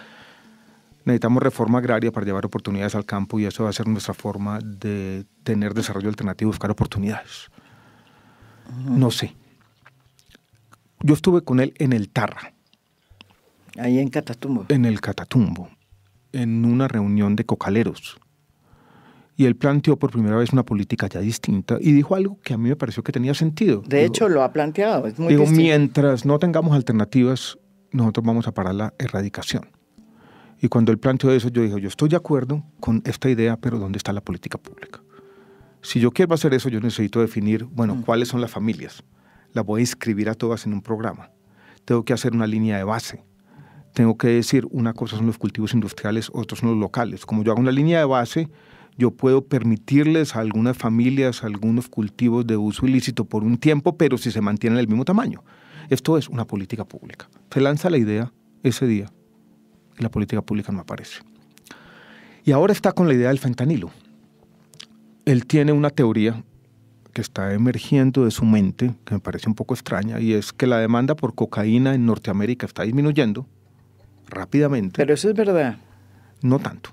necesitamos reforma agraria para llevar oportunidades al campo, y eso va a ser nuestra forma de tener desarrollo alternativo, buscar oportunidades. No sé. Yo estuve con él en el Tarra. Ahí en Catatumbo. En el Catatumbo, en una reunión de cocaleros. Y él planteó por primera vez una política ya distinta y dijo algo que a mí me pareció que tenía sentido. De hecho, lo ha planteado. Es muy distinto. Mientras no tengamos alternativas, nosotros vamos a parar la erradicación. Y cuando él planteó eso, yo dije, yo estoy de acuerdo con esta idea, pero ¿dónde está la política pública? Si yo quiero hacer eso, yo necesito definir, bueno, ¿cuáles son las familias? Las voy a inscribir a todas en un programa. Tengo que hacer una línea de base. Tengo que decir, una cosa son los cultivos industriales, otros son los locales. Como yo hago una línea de base, yo puedo permitirles a algunas familias algunos cultivos de uso ilícito por un tiempo, pero si se mantienen el mismo tamaño. Esto es una política pública. Se lanza la idea ese día y la política pública no aparece. Y ahora está con la idea del fentanilo. Él tiene una teoría que está emergiendo de su mente, que me parece un poco extraña, y es que la demanda por cocaína en Norteamérica está disminuyendo rápidamente. Pero eso es verdad. No tanto.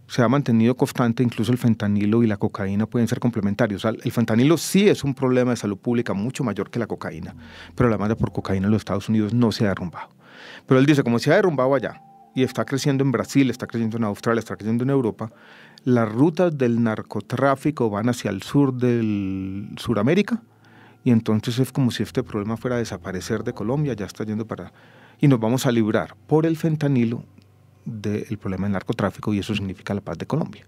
Se ha mantenido constante, incluso el fentanilo y la cocaína pueden ser complementarios. O sea, el fentanilo sí es un problema de salud pública mucho mayor que la cocaína, pero la demanda por cocaína en los Estados Unidos no se ha derrumbado. Pero él dice, como se ha derrumbado allá, y está creciendo en Brasil, está creciendo en Australia, está creciendo en Europa, las rutas del narcotráfico van hacia el sur del Suramérica, y entonces es como si este problema fuera a desaparecer de Colombia, ya está yendo para... Y nos vamos a librar por el fentanilo del problema del narcotráfico, y eso significa la paz de Colombia.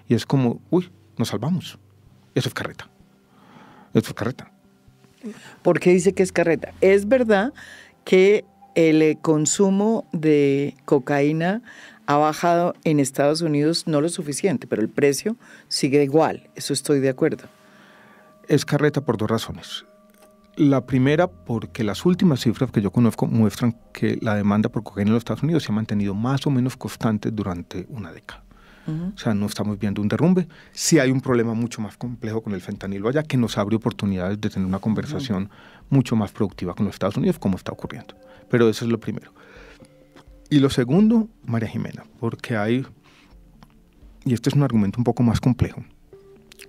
Y es como, uy, nos salvamos. Eso es carreta. Eso es carreta. ¿Por qué dice que es carreta? Es verdad que el consumo de cocaína ha bajado en Estados Unidos, no lo suficiente, pero el precio sigue igual. Eso estoy de acuerdo. Es carreta por dos razones. La primera, porque las últimas cifras que yo conozco muestran que la demanda por cocaína en los Estados Unidos se ha mantenido más o menos constante durante una década. O sea, no estamos viendo un derrumbe. Sí hay un problema mucho más complejo con el fentanilo allá, que nos abre oportunidades de tener una conversación mucho más productiva con los Estados Unidos, como está ocurriendo. Pero eso es lo primero. Y lo segundo, María Jimena, porque hay, y este es un argumento un poco más complejo,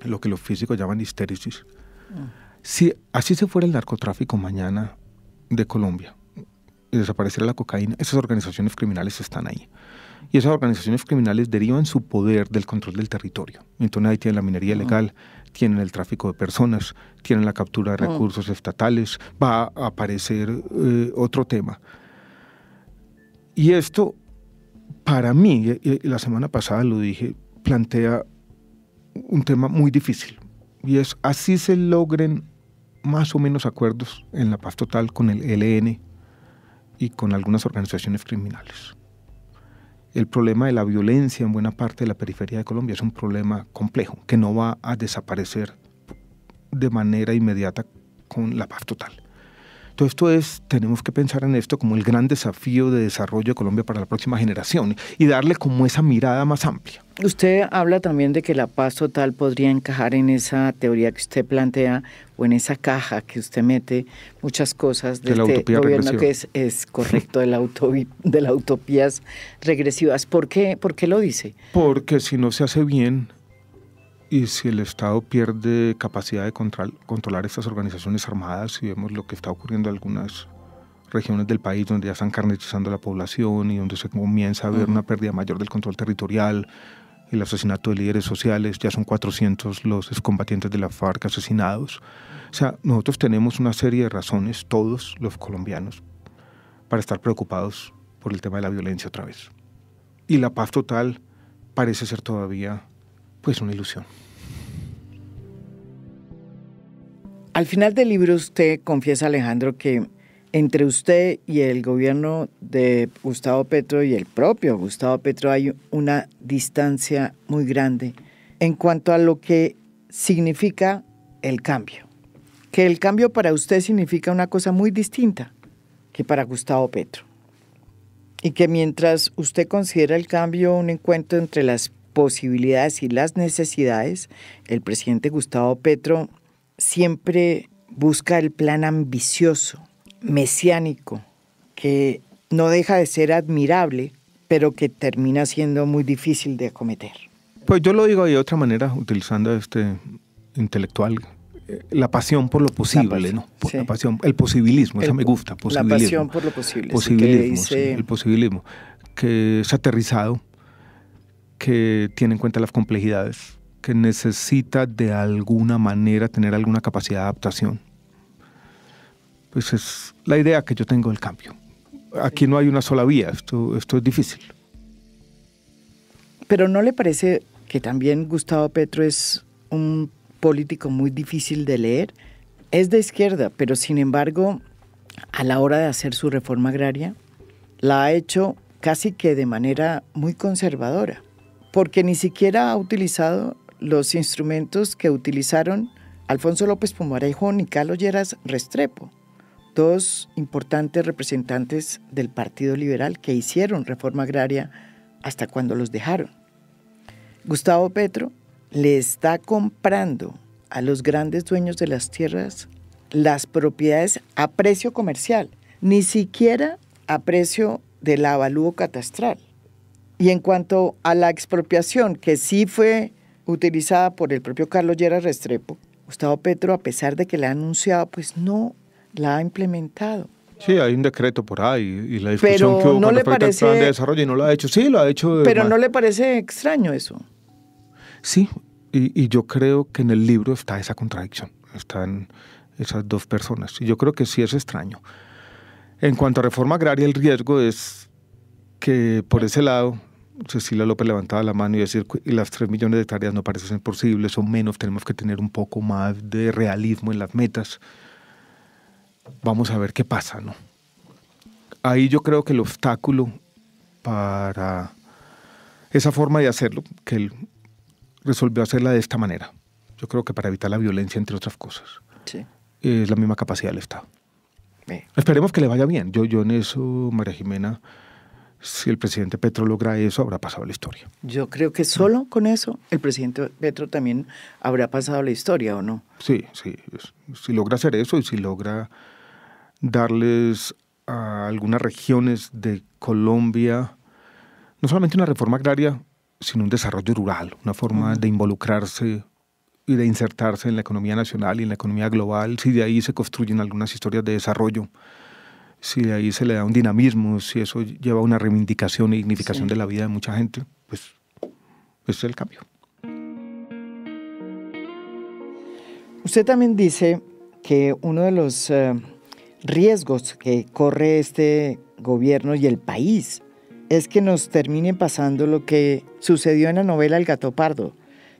lo que los físicos llaman histéresis. Si así se fuera el narcotráfico mañana de Colombia y desapareciera la cocaína, esas organizaciones criminales están ahí. Y esas organizaciones criminales derivan su poder del control del territorio. Entonces ahí tienen la minería ilegal, tienen el tráfico de personas, tienen la captura de recursos estatales, va a aparecer otro tema. Y esto, para mí, y la semana pasada lo dije, plantea un tema muy difícil. Y es, así se logren más o menos acuerdos en la paz total con el ELN y con algunas organizaciones criminales. El problema de la violencia en buena parte de la periferia de Colombia es un problema complejo que no va a desaparecer de manera inmediata con la paz total. Entonces tenemos que pensar en esto como el gran desafío de desarrollo de Colombia para la próxima generación y darle como esa mirada más amplia. Usted habla también de que la paz total podría encajar en esa teoría que usted plantea o en esa caja que usted mete muchas cosas de este gobierno regresiva. Que es correcto, de las utopías regresivas. ¿Por qué lo dice? Porque si no se hace bien y si el Estado pierde capacidad de controlar estas organizaciones armadas, y vemos lo que está ocurriendo en algunas regiones del país donde ya están carnetizando a la población y donde se comienza a ver una pérdida mayor del control territorial, el asesinato de líderes sociales, ya son 400 los excombatientes de la FARC asesinados. O sea, nosotros tenemos una serie de razones, todos los colombianos, para estar preocupados por el tema de la violencia otra vez. Y la paz total parece ser todavía, pues, una ilusión. Al final del libro usted confiesa, Alejandro, que entre usted y el gobierno de Gustavo Petro y el propio Gustavo Petro hay una distancia muy grande en cuanto a lo que significa el cambio. Que el cambio para usted significa una cosa muy distinta que para Gustavo Petro. Y que mientras usted considera el cambio un encuentro entre las posibilidades y las necesidades, el presidente Gustavo Petro siempre busca el plan ambicioso, mesiánico, que no deja de ser admirable, pero que termina siendo muy difícil de acometer. Pues yo lo digo de otra manera, utilizando este intelectual, la pasión por lo posible, ¿no? Sí. La pasión, el posibilismo, eso me gusta, posibilismo. La pasión por lo posible. Posibilismo, sí, que dice... sí, el posibilismo, que es aterrizado, que tiene en cuenta las complejidades, que necesita de alguna manera tener alguna capacidad de adaptación. Pues es la idea que yo tengo del cambio. Aquí no hay una sola vía, esto es difícil. Pero ¿no le parece que también Gustavo Petro es un político muy difícil de leer? Es de izquierda, pero sin embargo, a la hora de hacer su reforma agraria, la ha hecho casi que de manera muy conservadora, porque ni siquiera ha utilizado los instrumentos que utilizaron Alfonso López Pumarejo y Carlos Lleras Restrepo, dos importantes representantes del Partido Liberal que hicieron reforma agraria hasta cuando los dejaron. Gustavo Petro le está comprando a los grandes dueños de las tierras las propiedades a precio comercial, ni siquiera a precio del avalúo catastral. Y en cuanto a la expropiación, que sí fue utilizada por el propio Carlos Lleras Restrepo, Gustavo Petro, a pesar de que la ha anunciado, pues no la ha implementado. Sí, hay un decreto por ahí y la discusión que hubo no con le respecto al plan de desarrollo y no lo ha hecho. Sí, lo ha hecho. Pero ¿no le parece extraño eso? Sí, y yo creo que en el libro está esa contradicción, están esas dos personas, y yo creo que sí es extraño. En cuanto a reforma agraria, el riesgo es que por ese lado Cecilia López levantaba la mano y decir y las 3 millones de hectáreas no parecen posibles o menos, tenemos que tener un poco más de realismo en las metas. Vamos a ver qué pasa, ¿no? Ahí yo creo que el obstáculo para esa forma de hacerlo, que él resolvió hacerla de esta manera, yo creo que para evitar la violencia, entre otras cosas, Sí. es la misma capacidad del Estado. Esperemos que le vaya bien. Yo en eso, María Jimena, si el presidente Petro logra eso, habrá pasado la historia. Yo creo que solo con eso el presidente Petro también habrá pasado la historia, ¿o no? Sí. Si logra hacer eso y si logra darles a algunas regiones de Colombia no solamente una reforma agraria, sino un desarrollo rural, una forma de involucrarse y de insertarse en la economía nacional y en la economía global, si de ahí se construyen algunas historias de desarrollo, si de ahí se le da un dinamismo, si eso lleva a una reivindicación y dignificación de la vida de mucha gente, pues es el cambio. Usted también dice que uno de los riesgos que corre este gobierno y el país es que nos termine pasando lo que sucedió en la novela El gato pardo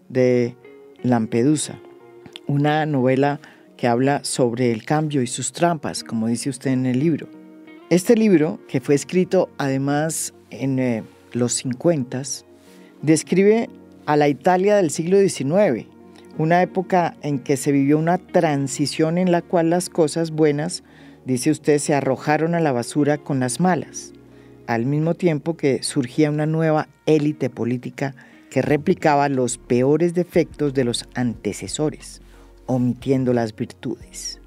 de Lampedusa, una novela que habla sobre el cambio y sus trampas, como dice usted en el libro. Este libro, que fue escrito además en los 50, describe a la Italia del siglo XIX, una época en que se vivió una transición en la cual las cosas buenas, dice usted, se arrojaron a la basura con las malas, al mismo tiempo que surgía una nueva élite política que replicaba los peores defectos de los antecesores, omitiendo las virtudes.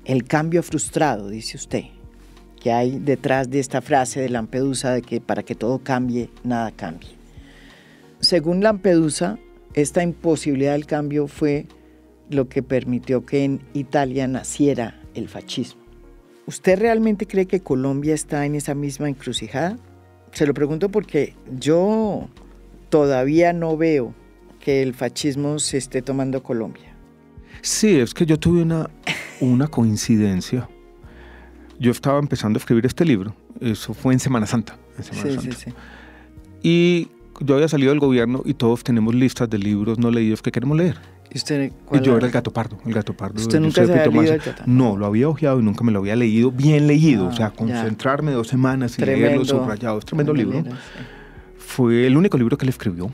El cambio frustrado, dice usted, que hay detrás de esta frase de Lampedusa de que para que todo cambie, nada cambie. Según Lampedusa, esta imposibilidad del cambio fue lo que permitió que en Italia naciera el fascismo. ¿Usted realmente cree que Colombia está en esa misma encrucijada? Se lo pregunto porque yo todavía no veo que el fascismo se esté tomando Colombia. Sí, es que yo tuve una coincidencia. Yo estaba empezando a escribir este libro, eso fue en Semana Santa. Sí. Y yo había salido del gobierno y todos tenemos listas de libros no leídos que queremos leer. ¿Y usted y yo era El gato pardo. ¿Usted nunca se había leído El gato pardo? No, lo había ojeado y nunca me lo había leído, bien leído. O sea, concentrarme 2 semanas y leerlo subrayado. Es tremendo libro. Sí. Fue el único libro que él escribió,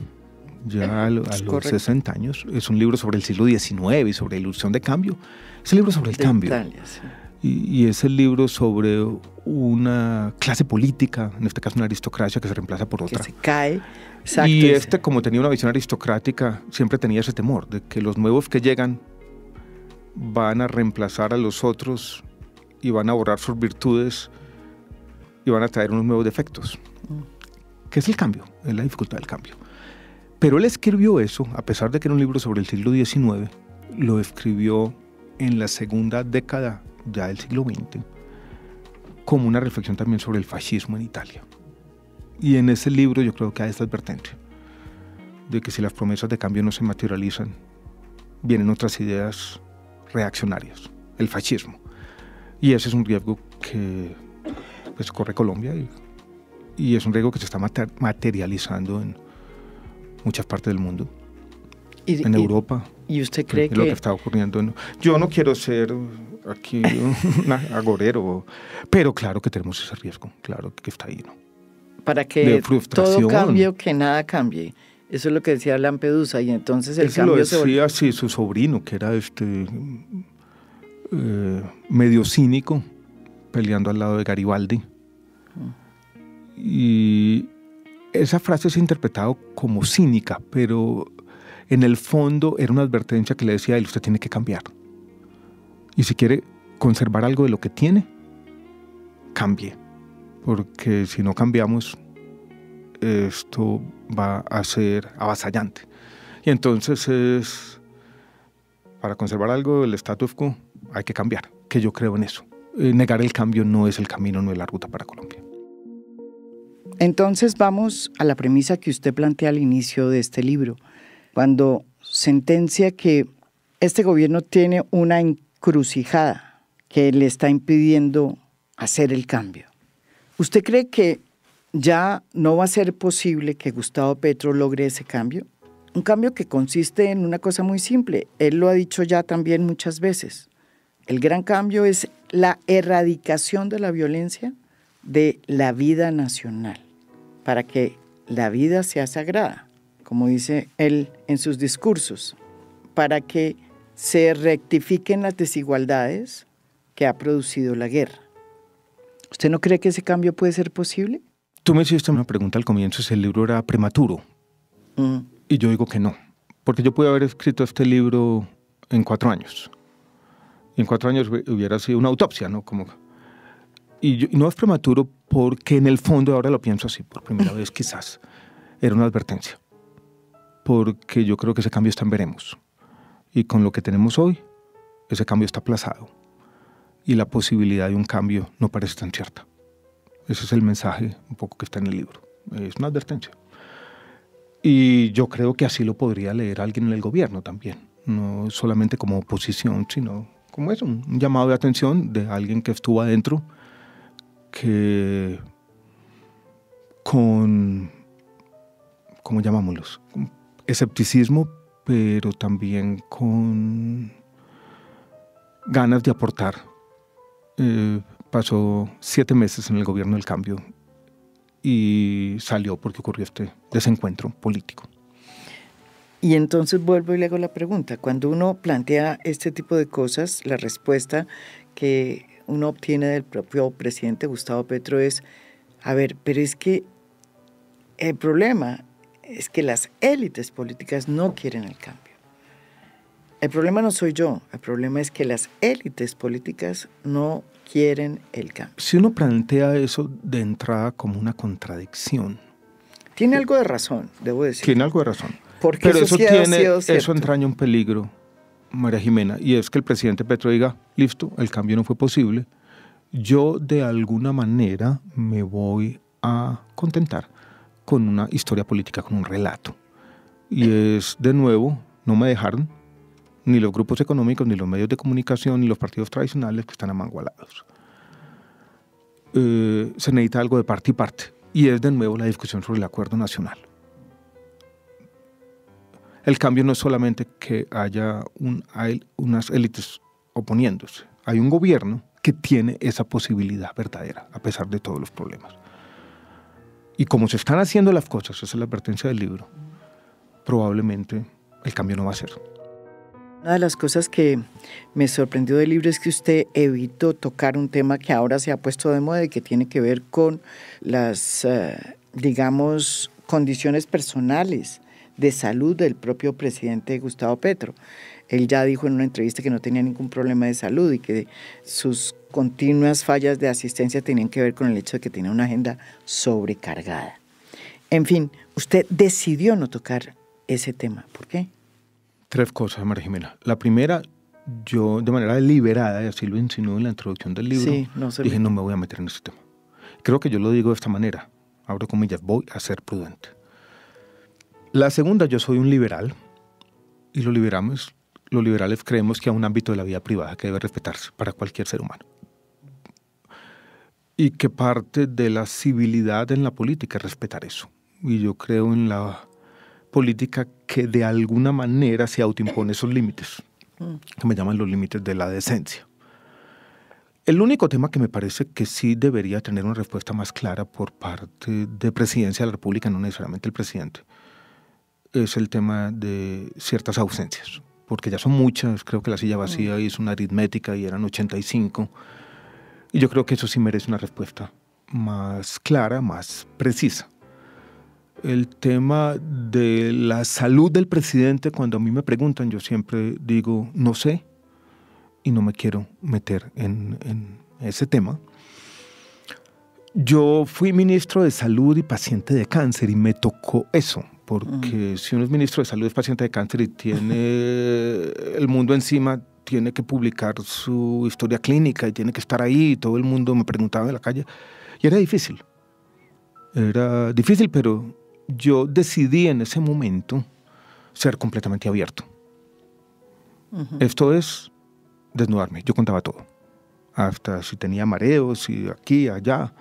ya a los 60 años. Es un libro sobre el siglo XIX y sobre la ilusión de cambio. Es el libro sobre el cambio. Italia, sí. Y es el libro sobre una clase política, en este caso una aristocracia que se reemplaza por otra. Que se cae. Exacto. Y como tenía una visión aristocrática, siempre tenía ese temor de que los nuevos que llegan van a reemplazar a los otros y van a borrar sus virtudes y van a traer unos nuevos defectos. ¿Qué es el cambio? Es la dificultad del cambio. Pero él escribió eso, a pesar de que era un libro sobre el siglo XIX, lo escribió en la segunda década ya del siglo XX, como una reflexión también sobre el fascismo en Italia. Y en ese libro yo creo que hay esta advertencia de que si las promesas de cambio no se materializan, vienen otras ideas reaccionarias, el fascismo. Y ese es un riesgo que pues, corre Colombia y es un riesgo que se está materializando en muchas partes del mundo, en Europa. ¿Y usted cree que...? Lo que está ocurriendo. Yo no quiero ser aquí un agorero, pero claro que tenemos ese riesgo, claro que está ahí, ¿no? Para que todo cambie o que nada cambie. Eso es lo que decía Lampedusa, y entonces el cambio lo decía sí, su sobrino, que era medio cínico, peleando al lado de Garibaldi. Y esa frase se ha interpretado como cínica, pero en el fondo era una advertencia que le decía a él: usted tiene que cambiar. Y si quiere conservar algo de lo que tiene, cambie. Porque si no cambiamos, esto va a ser avasallante. Y entonces, para conservar algo del status quo, hay que cambiar, que yo creo en eso. Negar el cambio no es el camino, no es la ruta para Colombia. Entonces vamos a la premisa que usted plantea al inicio de este libro. cuando sentencia que este gobierno tiene una encrucijada que le está impidiendo hacer el cambio. ¿Usted cree que ya no va a ser posible que Gustavo Petro logre ese cambio? Un cambio que consiste en una cosa muy simple. Él lo ha dicho ya también muchas veces. El gran cambio es la erradicación de la violencia de la vida nacional, para que la vida sea sagrada, como dice él en sus discursos, para que se rectifiquen las desigualdades que ha producido la guerra. ¿Usted no cree que ese cambio puede ser posible? Tú me hiciste una pregunta al comienzo, si el libro era prematuro. Y yo digo que no, porque yo pude haber escrito este libro en 4 años. Y en 4 años hubiera sido una autopsia, ¿no? Y no es prematuro porque en el fondo, ahora lo pienso así, por primera vez quizás, era una advertencia. Porque yo creo que ese cambio está en veremos. Y con lo que tenemos hoy, ese cambio está aplazado. Y la posibilidad de un cambio no parece tan cierta. Ese es el mensaje un poco que está en el libro. Es una advertencia. Y yo creo que así lo podría leer alguien en el gobierno también. No solamente como oposición, sino como es un llamado de atención de alguien que estuvo adentro, que con, ¿cómo llamámoslos? Con escepticismo, pero también con ganas de aportar. Pasó 7 meses en el gobierno del cambio y salió porque ocurrió este desencuentro político. Y entonces vuelvo y le hago la pregunta. Cuando uno plantea este tipo de cosas, la respuesta que uno obtiene del propio presidente Gustavo Petro es, a ver, pero es que el problema es que las élites políticas no quieren el cambio. El problema no soy yo, el problema es que las élites políticas no quieren el cambio. Si uno plantea eso de entrada como una contradicción. Tiene algo de razón, debo decir. Tiene algo de razón. Porque pero eso eso entraña un peligro, María Jimena, y es que el presidente Petro diga, listo, el cambio no fue posible, yo de alguna manera me voy a contentar con una historia política, con un relato. Y es, de nuevo, no me dejaron ni los grupos económicos, ni los medios de comunicación, ni los partidos tradicionales que están amangualados. Se necesita algo de parte y parte, y es de nuevo la discusión sobre el acuerdo nacional. El cambio no es solamente que haya unas élites oponiéndose. Hay un gobierno que tiene esa posibilidad verdadera, a pesar de todos los problemas. Y como se están haciendo las cosas, esa es la advertencia del libro, probablemente el cambio no va a ser. Una de las cosas que me sorprendió del libro es que usted evitó tocar un tema que ahora se ha puesto de moda y que tiene que ver con las, digamos, condiciones personales de salud del propio presidente Gustavo Petro. Él ya dijo en una entrevista que no tenía ningún problema de salud y que sus continuas fallas de asistencia tenían que ver con el hecho de que tenía una agenda sobrecargada. En fin, usted decidió no tocar ese tema. ¿Por qué? 3 cosas, María Jimena. La primera, yo de manera deliberada, y así lo insinué en la introducción del libro, dije no me voy a meter en ese tema. Creo que yo lo digo de esta manera, abro comillas, voy a ser prudente. La segunda, yo soy un liberal y los liberales creemos que hay un ámbito de la vida privada que debe respetarse para cualquier ser humano. Y que parte de la civilidad en la política es respetar eso. Y yo creo en la política que de alguna manera se autoimpone esos límites, que me llaman los límites de la decencia. El único tema que me parece que sí debería tener una respuesta más clara por parte de Presidencia de la República, no necesariamente el presidente, es el tema de ciertas ausencias, porque ya son muchas. Creo que la silla vacía hizo una aritmética y eran 85, y yo creo que eso sí merece una respuesta más clara, más precisa. El tema de la salud del presidente, cuando a mí me preguntan, yo siempre digo, no sé, y no me quiero meter en ese tema. Yo fui ministro de Salud y paciente de cáncer y me tocó eso, porque si uno es ministro de Salud y es paciente de cáncer y tiene el mundo encima, tiene que publicar su historia clínica y tiene que estar ahí, y todo el mundo me preguntaba en la calle, y era difícil. Era difícil, pero yo decidí en ese momento ser completamente abierto. Esto es desnudarme. Yo contaba todo. Hasta si tenía mareos y aquí, allá.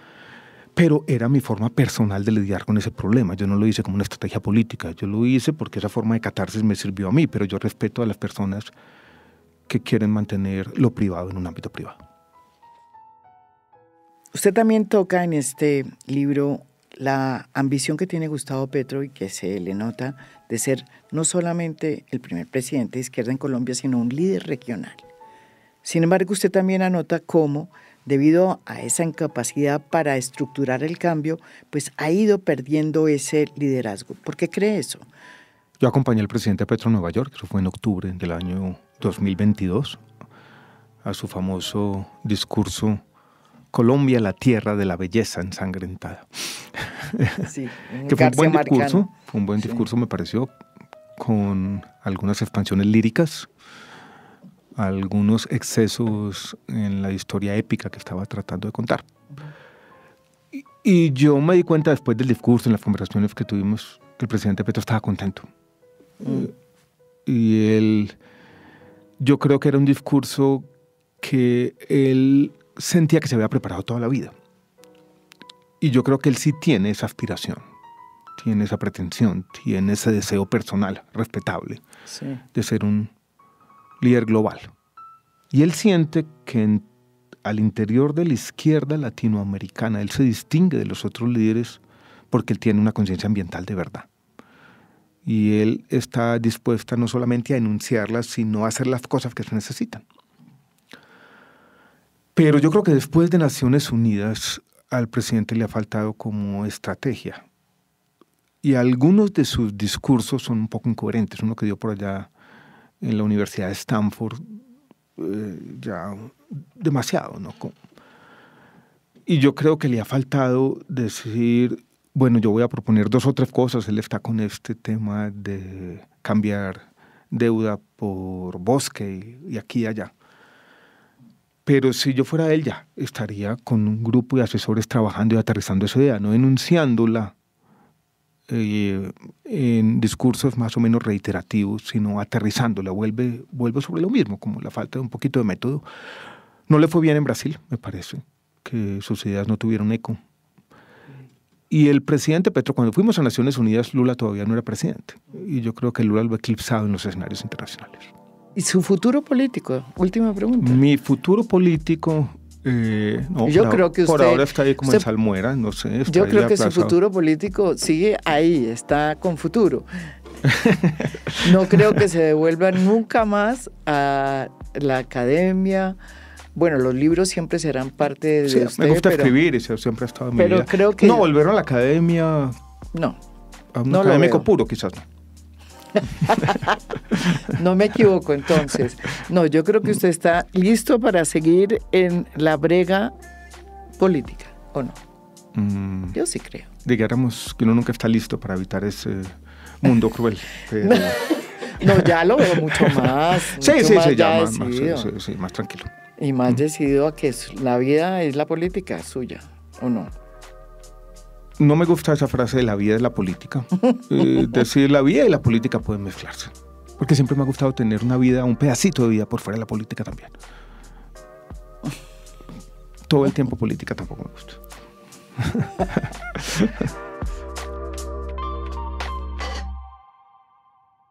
Pero era mi forma personal de lidiar con ese problema. Yo no lo hice como una estrategia política. Yo lo hice porque esa forma de catarsis me sirvió a mí. Pero yo respeto a las personas que quieren mantener lo privado en un ámbito privado. Usted también toca en este libro la ambición que tiene Gustavo Petro y que se le nota de ser no solamente el primer presidente de izquierda en Colombia, sino un líder regional. Sin embargo, usted también anota cómo, debido a esa incapacidad para estructurar el cambio, pues ha ido perdiendo ese liderazgo. ¿Por qué cree eso? Yo acompañé al presidente Petro en Nueva York, eso fue en octubre del año 2022, a su famoso discurso Colombia, la tierra de la belleza ensangrentada. Sí, que fue un buen discurso, discurso me pareció, con algunas expansiones líricas, algunos excesos en la historia épica que estaba tratando de contar. Y yo me di cuenta después del discurso, en las conversaciones que tuvimos, que el presidente Petro estaba contento. Y yo creo que era un discurso que él sentía que se había preparado toda la vida. Y yo creo que él sí tiene esa aspiración, tiene esa pretensión, tiene ese deseo personal, respetable, de ser un líder global. Y él siente que al interior de la izquierda latinoamericana, él se distingue de los otros líderes porque él tiene una conciencia ambiental de verdad. Y él está dispuesto no solamente a enunciarlas, sino a hacer las cosas que se necesitan. Pero yo creo que después de Naciones Unidas, al presidente le ha faltado como estrategia. Y algunos de sus discursos son un poco incoherentes. Uno que dio por allá en la Universidad de Stanford, ya demasiado, ¿no? Y yo creo que le ha faltado decir, bueno, yo voy a proponer 2 o 3 cosas. Él está con este tema de cambiar deuda por bosque y aquí y allá. Pero si yo fuera él, ya estaría con un grupo de asesores trabajando y aterrizando esa idea, no enunciándola en discursos más o menos reiterativos, sino aterrizándola, vuelve sobre lo mismo, como la falta de un poquito de método. No le fue bien en Brasil, me parece, que sus ideas no tuvieron eco. Y el presidente Petro, cuando fuimos a Naciones Unidas, Lula todavía no era presidente. Y yo creo que Lula lo ha eclipsado en los escenarios internacionales. ¿Y su futuro político? Última pregunta. Mi futuro político, no, yo creo que por ahora está ahí como en salmuera, no sé. Yo creo que su futuro político sigue ahí, está con futuro. No creo que se devuelva nunca más a la academia. Bueno, los libros siempre serán parte de usted. Me gusta escribir, eso siempre ha estado en mi vida. Creo que... No, volver a la academia... No. A un académico puro, quizás no. No me equivoco, entonces. No, yo creo que usted está listo para seguir en la brega política, ¿o no? Yo sí creo. Digamos que uno nunca está listo para evitar ese mundo cruel. Pero... No, ya lo veo mucho más. Sí, más tranquilo. Y más decidido a que la vida es la política suya, ¿o no? No me gusta esa frase de la vida es la política. Decir la vida y la política pueden mezclarse. Porque siempre me ha gustado tener una vida, un pedacito de vida por fuera de la política también. Todo el tiempo política tampoco me gusta.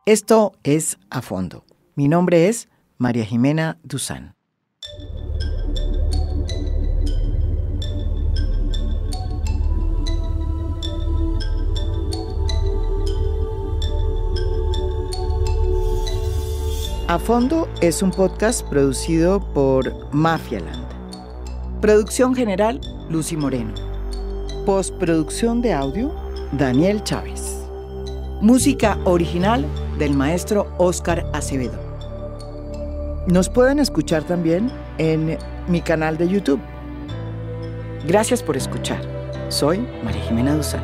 Esto es A Fondo. Mi nombre es María Jimena Duzán. A Fondo es un podcast producido por Mafialand. Producción general, Lucy Moreno. Postproducción de audio, Daniel Chávez. Música original del maestro Óscar Acevedo. Nos pueden escuchar también en mi canal de YouTube. Gracias por escuchar. Soy María Jimena Duzán.